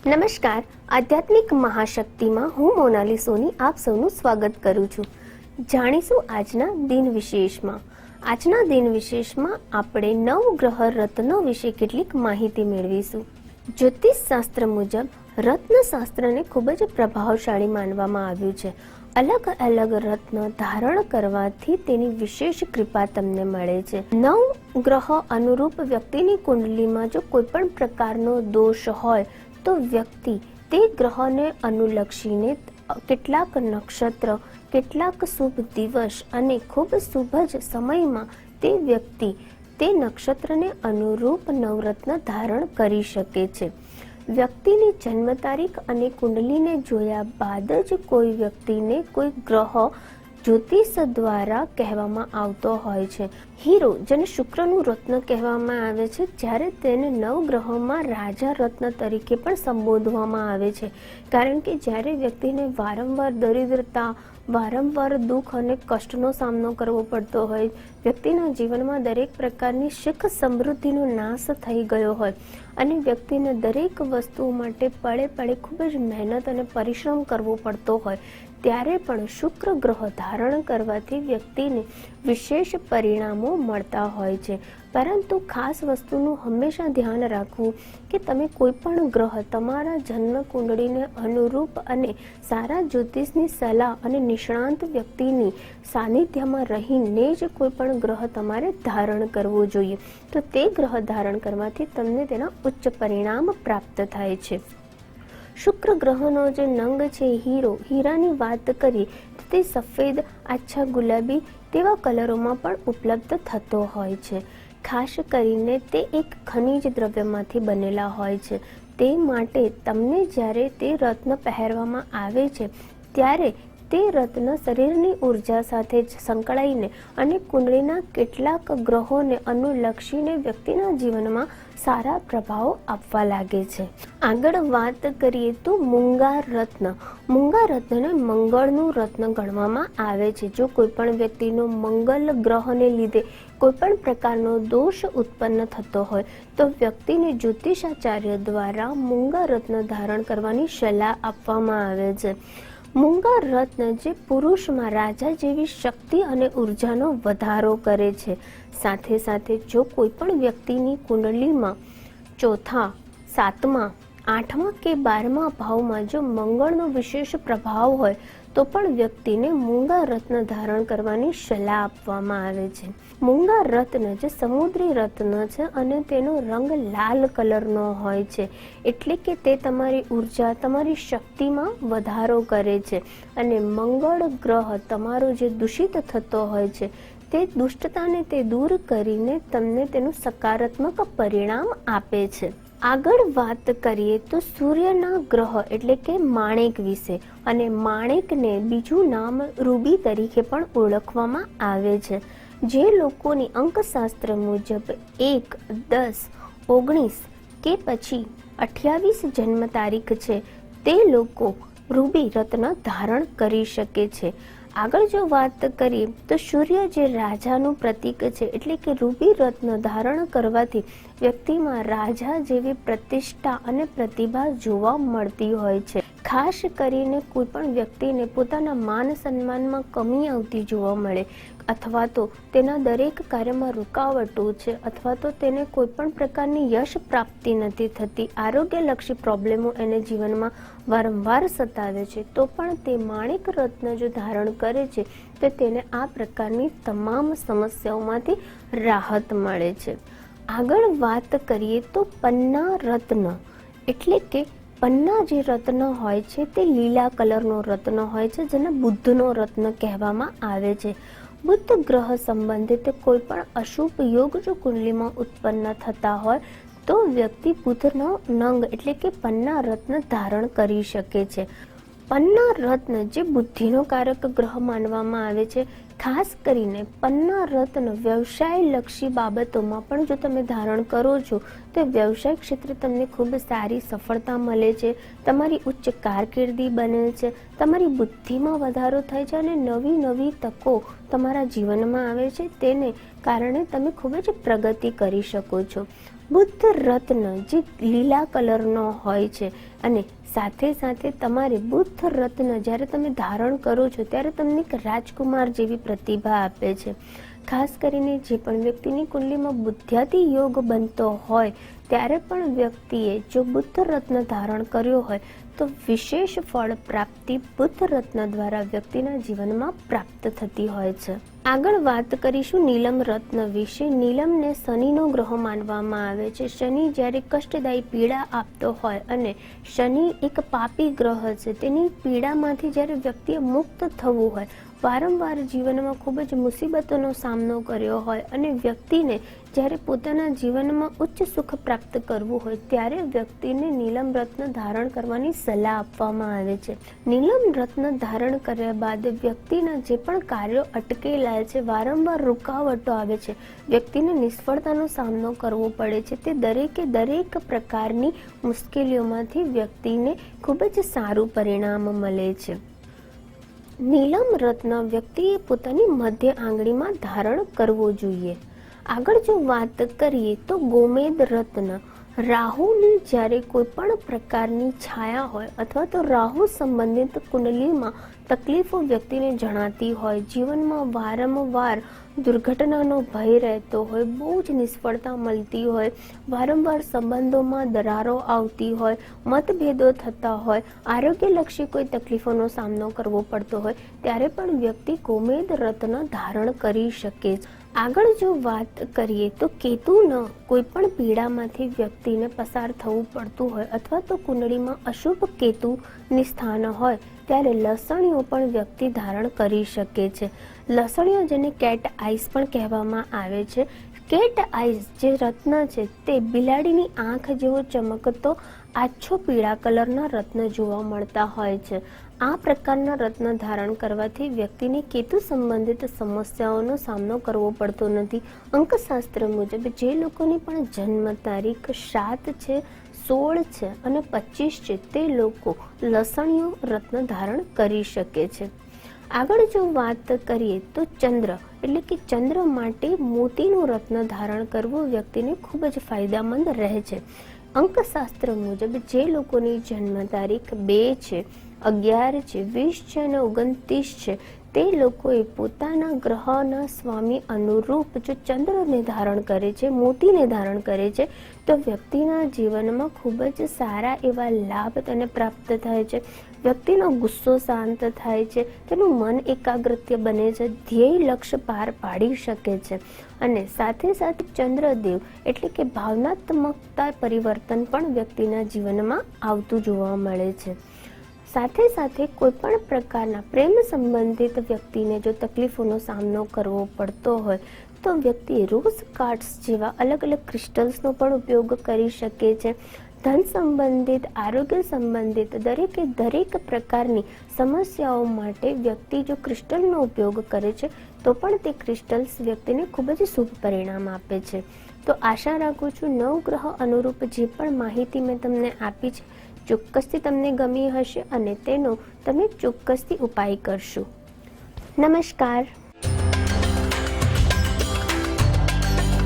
નમસ્કાર, આધ્યાત્મિક મહાશક્તિમાં હું મોનાલી સોની આપ સૌનું સ્વાગત કરું છું. જાણીશું આજના દિન વિશેષમાં. આજના દિન વિશેષમાં આપણે નવગ્રહ રત્નો વિશે કેટલીક માહિતી મેળવીશું. જ્યોતિષ શાસ્ત્ર મુજબ રત્નશાસ્ત્રને ખૂબ જ પ્રભાવશાળી માનવામાં આવ્યું છે. અલગ અલગ રત્ન ધારણ કરવાથી તેની વિશેષ કૃપા તમને મળે છે. નવ ગ્રહ અનુરૂપ વ્યક્તિની કુંડલીમાં જો કોઈ પણ પ્રકારનો દોષ હોય તો વ્યક્તિ તે ગ્રહોને અનુલક્ષીને કેટલાક નક્ષત્ર, કેટલાક શુભ દિવસ અને ખૂબ શુભ જ સમયમાં તે વ્યક્તિ તે નક્ષત્રને અનુરૂપ નવરત્ન ધારણ કરી શકે છે. વ્યક્તિની જન્મ તારીખ અને કુંડલીને જોયા બાદ જ કોઈ વ્યક્તિને કોઈ ગ્રહ જ્યોતિષ દ્વારા કહેવામાં આવતો હોય છે. હીરો, જેને શુક્રનું રત્ન કહેવામાં આવે છે, જ્યારે તેને નવગ્રહોમાં રાજા રત્ન તરીકે પણ સંબોધવામાં આવે છે. કારણ કે જ્યારે વ્યક્તિને વારંવાર દરિદ્રતા, વારંવાર દુઃખ અને કષ્ટનો સામનો કરવો પડતો હોય, વ્યક્તિના જીવનમાં દરેક પ્રકારની સુખ સમૃદ્ધિનો નાશ થઈ ગયો હોય અને વ્યક્તિને દરેક વસ્તુ માટે પળે પળે ખૂબ જ મહેનત અને પરિશ્રમ કરવો પડતો હોય, ત્યારે પણ શુક્ર ગ્રહ ધારણ કરવાથી વ્યક્તિને વિશેષ પરિણામો મળતા હોય છે. પરંતુ ખાસ વસ્તુનું હંમેશા ધ્યાન રાખવું કે તમે કોઈ પણ ગ્રહ તમારા જન્મ કુંડળીને અનુરૂપ અને સારા જ્યોતિષની સલાહ અને નિષ્ણાંત વ્યક્તિની સાનિધ્યમાં રહીને જ કોઈ પણ ગ્રહ તમારે ધારણ કરવો જોઈએ. તો તે ગ્રહ ધારણ કરવાથી તમને તેના ઉચ્ચ પરિણામ પ્રાપ્ત થાય છે. શુક્ર ગ્રહનો જે નંગ છે હીરો, હીરાની વાત કરીએ તો તે સફેદ, આછા ગુલાબી તેવા કલરોમાં પણ ઉપલબ્ધ થતો હોય છે. ખાસ કરીને તે એક ખનિજ દ્રવ્યમાંથી બનેલા હોય છે. તે માટે તમને જ્યારે તે રત્ન પહેરવામાં આવે છે ત્યારે તે રત્ન શરીરની ઉર્જા સાથે જ સંકળાઈને અને કુંડળીના કેટલાક ગ્રહોને અનુલક્ષીને વ્યક્તિના જીવનમાં સારા પ્રભાવ આપવા લાગે છે. આગળ વાત કરીએ તો મૂંગા રત્ન. મૂંગા રત્નને મંગળનું રત્ન ગણવામાં આવે છે. જો કોઈ પણ વ્યક્તિનો મંગલ ગ્રહને લીધે કોઈ પણ પ્રકારનો દોષ ઉત્પન્ન થતો હોય તો વ્યક્તિને જ્યોતિષાચાર્ય દ્વારા મૂંગા રત્ન ધારણ કરવાની સલાહ આપવામાં આવે છે. મૂંગા રત્ન જે પુરુષમાં રાજા જેવી શક્તિ અને ઉર્જાનો વધારો કરે છે. સાથે સાથે જો કોઈ પણ વ્યક્તિની કુંડલીમાં ચોથા, સાતમા, આઠમા કે 12મા ભાવમાં જો મંગળનો વિશેષ પ્રભાવ હોય તો પણ વ્યક્તિને મૂંગા રત્ન ધારણ કરવાની સલાહ આપવામાં આવે છે. મૂંગા રત્ન જે સમુદ્રી રત્ન છે અને તેનો રંગ લાલ કલરનો હોય છે, એટલે કે તે તમારી ઉર્જા, તમારી શક્તિમાં વધારો કરે છે અને મંગળ ગ્રહ તમારો જે દૂષિત થતો હોય છે તે દુષ્ટતાને તે દૂર કરીને તમને તેનું સકારાત્મક પરિણામ આપે છે. આગળ વાત કરીએ તો સૂર્યના ગ્રહ એટલે કે માણેક વિશે. અને માણેકને બીજું નામ રૂબી તરીકે પણ ઓળખવામાં આવે છે. જે લોકોની અંકશાસ્ત્ર મુજબ 1, 10, 19 કે પછી 28 જન્મ તારીખ છે તે લોકો રૂબી રત્ન ધારણ કરી શકે છે. આગળ જો વાત કરીએ તો સૂર્ય જે રાજાનું પ્રતીક છે, એટલે કે રૂબી રત્ન ધારણ કરવાથી વ્યક્તિમાં રાજા જેવી પ્રતિષ્ઠા અને પ્રતિભા જોવા મળતી હોય છે. ખાસ કરીને કોઈ પણ વ્યક્તિને પોતાના માન સન્માનમાં કમી આવતી જોવા મળે અથવા તો તેના દરેક કાર્યમાં રૂકાવટો છે અથવા તો તેને કોઈ પણ પ્રકારની યશ પ્રાપ્તિ નથી થતી, આરોગ્યલક્ષી પ્રોબ્લેમો એને જીવનમાં વારંવાર સતાવે છે, તો પણ તે માણેક રત્ન જો ધારણ કરે છે તો તેને આ પ્રકારની તમામ સમસ્યાઓમાંથી રાહત મળે છે. આગળ વાત કરીએ તો પન્ના રત્ન એટલે કે પન્ના જે રત્ન હોય છે તે લીલા કલરનો રત્ન હોય છે, જેને બુદ્ધનો રત્ન કહેવામાં આવે છે. બુદ્ધ ગ્રહ સંબંધિત કોઈ પણ અશુભ યોગ જો કુંડલીમાં ઉત્પન્ન થતા હોય તો વ્યક્તિ બુદ્ધનો નંગ એટલે કે પન્ના રત્ન ધારણ કરી શકે છે. પન્ના રત્ન જે બુદ્ધિનો કારક ગ્રહ માનવામાં આવે છે. ખાસ કરીને પન્ના રત્ન વ્યવસાયલક્ષી બાબતોમાં પણ જો તમે ધારણ કરો છો તો વ્યવસાય ક્ષેત્રે તમને ખૂબ સારી સફળતા મળે છે, તમારી ઉચ્ચ કારકિર્દી બને છે, તમારી બુદ્ધિમાં વધારો થાય છે અને નવી નવી તકો તમારા જીવનમાં આવે છે. તેને કારણે તમે ખૂબ જ પ્રગતિ કરી શકો છો. બુદ્ધ રત્ન જે લીલા કલરનો હોય છે અને સાથે સાથે તમારે બુદ્ધ રત્ન જ્યારે તમે ધારણ કરો છો ત્યારે તમને એક રાજકુમાર જેવી પ્રતિભા આપે છે. ખાસ કરીને જે પણ વ્યક્તિની કુંડલીમાં બુદ્ધાતિ યોગ બનતો હોય ત્યારે પણ વ્યક્તિએ જો બુદ્ધ રત્ન ધારણ કર્યો હોય તો વિશેષ ફળ પ્રાપ્તિ બુદ્ધ રત્ન દ્વારા વ્યક્તિના જીવનમાં પ્રાપ્ત થતી હોય છે. આગળ વાત કરીશું નીલમ રત્ન વિશે. નીલમને શનિનો ગ્રહ માનવામાં આવે છે. શનિ જ્યારે કષ્ટદાયી પીડા આપતો હોય અને શનિ એક પાપી ગ્રહ છે, તેની પીડામાંથી જ્યારે વ્યક્તિએ મુક્ત થવું હોય, વારંવાર જીવનમાં ખૂબ જ મુસીબતોનો સામનો કર્યો હોય અને વ્યક્તિને જ્યારે પોતાના જીવનમાં ઉચ્ચ સુખ પ્રાપ્ત કરવું હોય ત્યારે વ્યક્તિને નીલમ રત્ન ધારણ કરવાની સલાહ આપવામાં આવે છે. નીલમ રત્ન ધારણ કર્યા બાદ વ્યક્તિના જે પણ કાર્યો અટકેલા છે, વારંવાર રૂકાવટો આવે છે, વ્યક્તિને નિષ્ફળતાનો સામનો કરવો પડે છે, તે દરેક પ્રકારની મુશ્કેલીઓમાંથી વ્યક્તિને ખૂબ જ સારું પરિણામ મળે છે. નીલમ રત્ન વ્યક્તિએ પોતાની મધ્ય આંગળીમાં ધારણ કરવો જોઈએ. આગળ જો વાત કરીએ તો ગોમેદ રત્ન. રાહુની જ્યારે કોઈ પણ પ્રકારની છાયા હોય અથવા તો રાહુ સંબંધિત કુંડલીમાં તકલીફો વ્યક્તિને જણાતી હોય, જીવનમાં વારંવાર દુર્ઘટનાનો ભય રહેતો હોય, બહુ જ નિષ્ફળતા મળતી હોય, વારંવાર સંબંધોમાં દરારો આવતી હોય, મતભેદો થતા હોય, આરોગ્યલક્ષી કોઈ તકલીફોનો સામનો કરવો પડતો હોય ત્યારે પણ વ્યક્તિ ગોમેદ રત્ન ધારણ કરી શકે છે. આગળ જો વાત કરીએ તો કેતુના કોઈ પણ પીડામાંથી વ્યક્તિને પસાર થવું પડતું હોય અથવા તો કુંડળીમાં અશુભ કેતુની સ્થાન હોય ત્યારે લસણીઓ પણ વ્યક્તિ ધારણ કરી શકે છે. લસણીઓ જેને કેટ આઈસ પણ કહેવામાં આવે છે. કેટ આઈસ જે રત્ન છે તે બિલાડીની આંખ જેવો ચમકતો આછો પીળા કલરના રત્ન જોવા મળતા હોય છે. આ પ્રકારના રત્ન ધારણ કરવાથી વ્યક્તિને કેતુ સંબંધિત સમસ્યાઓનો સામનો કરવો પડતો નથી. અંકશાસ્ત્ર મુજબ જે લોકોની પણ જન્મ તારીખ 7 છે, 16 છે અને 25 છે તે લોકો લસણીઓ રત્ન ધારણ કરી શકે છે. આગળ જો વાત કરીએ તો ચંદ્ર એટલે કે ચંદ્ર માટે મોતીનું રત્ન ધારણ કરવું વ્યક્તિને ખૂબ જ ફાયદામંદ રહે છે. અંકશાસ્ત્ર મુજબ જે લોકોની જન્મ તારીખ 2 છે, 11 છે, 20 છે અને 29 છે તે લોકોએ પોતાના ગ્રહના સ્વામી અનુરૂપ જો ચંદ્રને ધારણ કરે છે, મોતીને ધારણ કરે છે તો વ્યક્તિના જીવનમાં ખૂબ જ સારા એવા લાભ તેને પ્રાપ્ત થાય છે. વ્યક્તિનો ગુસ્સો શાંત થાય છે, તેનું મન એકાગ્રતા બને છે, ધ્યેય લક્ષ્ય પાર પાડી શકે છે અને સાથે સાથે ચંદ્રદેવ એટલે કે ભાવનાત્મકતા પરિવર્તન પણ વ્યક્તિના જીવનમાં આવતું જોવા મળે છે. સાથે સાથે કોઈ પણ પ્રકારના પ્રેમ સંબંધિત વ્યક્તિને જો તકલીફોનો સામનો કરવો પડતો હોય તો વ્યક્તિ રોઝ કાર્ડ્સ જેવા અલગ અલગ ક્રિસ્ટલ્સનો પણ ઉપયોગ કરી શકે છે. ધન સંબંધિત, આરોગ્ય સંબંધિત દરેક પ્રકારની સમસ્યાઓ માટે વ્યક્તિ જો ક્રિસ્ટલનો ઉપયોગ કરે છે તો પણ તે ક્રિસ્ટલ્સ વ્યક્તિને ખૂબ જ શુભ પરિણામ આપે છે. તો આશા રાખું છું નવગ્રહ અનુરૂપ જે પણ માહિતી મેં તમને આપી છે ચોક્કસથી તમને ગમી હશે અને તેનો તમે ચોક્કસથી ઉપાય કરશો. નમસ્કાર.